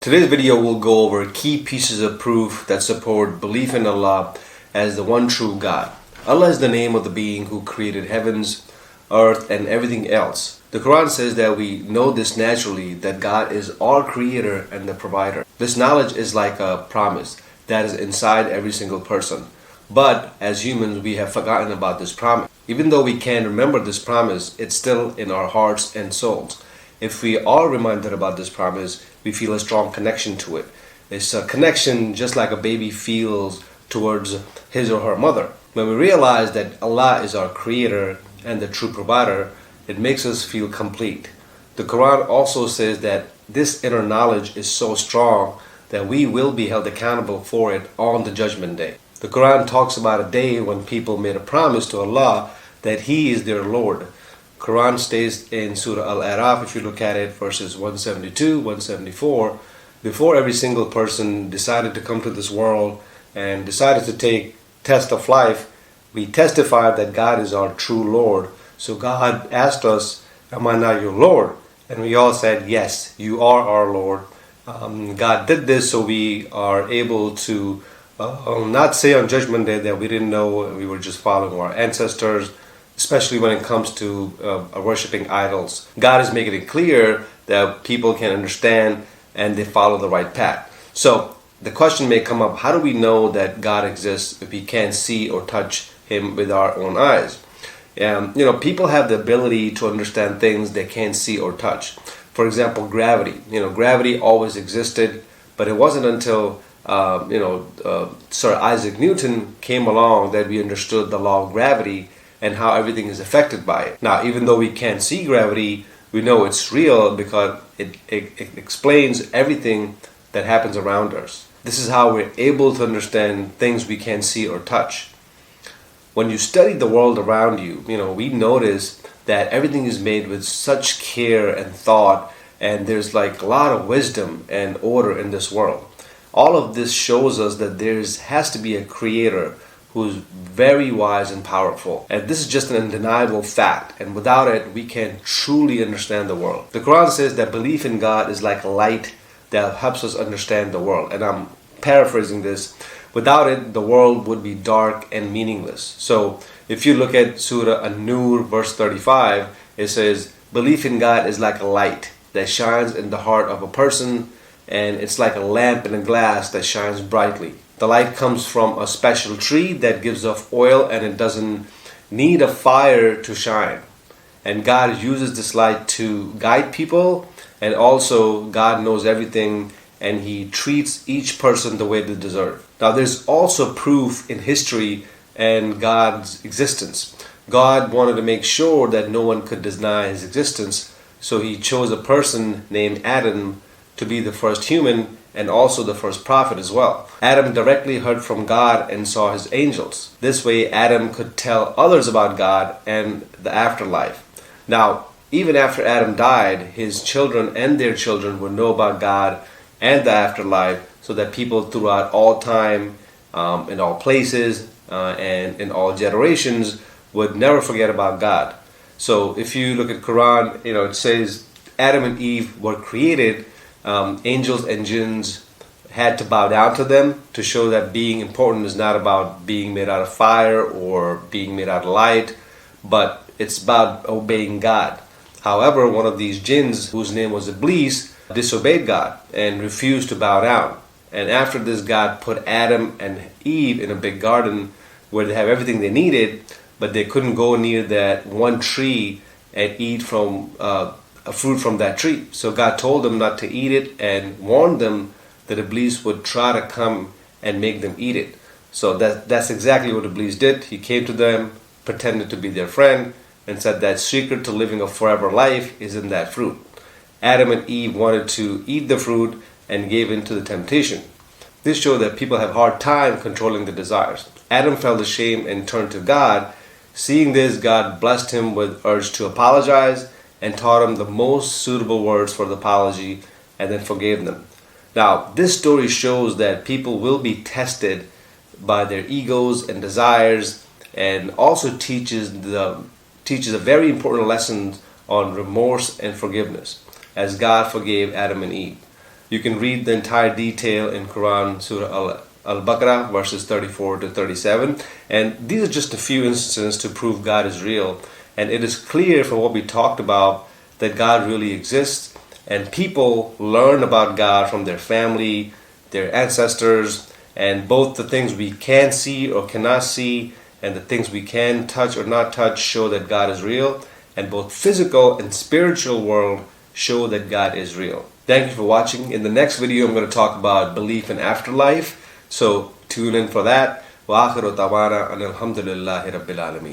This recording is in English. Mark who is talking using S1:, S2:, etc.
S1: Today's video will go over key pieces of proof that support belief in Allah as the one true God. Allah is the name of the being who created heavens, earth, and everything else. The Quran says that we know this naturally, that God is our creator and the provider. This knowledge is like a promise that is inside every single person. But as humans, we have forgotten about this promise. Even though we can remember this promise, it's still in our hearts and souls. If we are reminded about this promise, we feel a strong connection to it. It's a connection just like a baby feels towards his or her mother. When we realize that Allah is our creator and the true provider, it makes us feel complete. The Quran also says that this inner knowledge is so strong that we will be held accountable for it on the judgment day. The Quran talks about a day when people made a promise to Allah that He is their Lord. Quran states in Surah Al-Araf, if you look at it, verses 172, 174, before every single person decided to come to this world and decided to take test of life, we testified that God is our true Lord. So God asked us, am I not your Lord? And we all said, yes, you are our Lord. God did this so we are able to not say on Judgment Day that we didn't know, we were just following our ancestors, especially when it comes to worshiping idols. God is making it clear that people can understand and they follow the right path. So the question may come up, how do we know that God exists if we can't see or touch Him with our own eyes? People have the ability to understand things they can't see or touch. For example, gravity. Gravity always existed, but it wasn't until Sir Isaac Newton came along that we understood the law of gravity and how everything is affected by it. Now, even though we can't see gravity, we know it's real because it explains everything that happens around us. This is how we're able to understand things we can't see or touch. When you study the world around you, we notice that everything is made with such care and thought, and there's like a lot of wisdom and order in this world. All of this shows us that there has to be a creator who's very wise and powerful. And this is just an undeniable fact. And without it, we can't truly understand the world. The Quran says that belief in God is like a light that helps us understand the world. And I'm paraphrasing this. Without it, the world would be dark and meaningless. So if you look at Surah An-Nur, verse 35, it says, belief in God is like a light that shines in the heart of a person, and it's like a lamp in a glass that shines brightly. The light comes from a special tree that gives off oil, and it doesn't need a fire to shine. And God uses this light to guide people, and also God knows everything, and He treats each person the way they deserve. Now there's also proof in history and God's existence. God wanted to make sure that no one could deny His existence, so He chose a person named Adam to be the first human and also the first prophet as well. Adam directly heard from God and saw His angels. This way Adam could tell others about God and the afterlife. Now, even after Adam died, his children and their children would know about God and the afterlife, so that people throughout all time, in all places, and in all generations would never forget about God. So if you look at Quran, it says Adam and Eve were created. Angels and jinns had to bow down to them to show that being important is not about being made out of fire or being made out of light, but it's about obeying God. However, one of these jinns, whose name was Iblis, disobeyed God and refused to bow down. And after this, God put Adam and Eve in a big garden where they have everything they needed, but they couldn't go near that one tree and eat from a fruit from that tree. So God told them not to eat it and warned them that Iblis would try to come and make them eat it. So that's exactly what Iblis did. He came to them, pretended to be their friend, and said that secret to living a forever life is in that fruit. Adam and Eve wanted to eat the fruit and gave in to the temptation. This showed that people have a hard time controlling their desires. Adam felt ashamed and turned to God. Seeing this, God blessed him with urge to apologize and taught him the most suitable words for the apology, and then forgave them. Now, this story shows that people will be tested by their egos and desires, and also teaches a very important lesson on remorse and forgiveness, as God forgave Adam and Eve. You can read the entire detail in Quran, Surah Al-Baqarah, verses 34 to 37. And these are just a few instances to prove God is real. And it is clear from what we talked about that God really exists. And people learn about God from their family, their ancestors, and both the things we can see or cannot see and the things we can touch or not touch show that God is real. And both physical and spiritual world show that God is real. Thank you for watching. In the next video, I'm going to talk about belief in afterlife. So tune in for that. Wa akhiru tawana and alhamdulillahi rabbil alameen.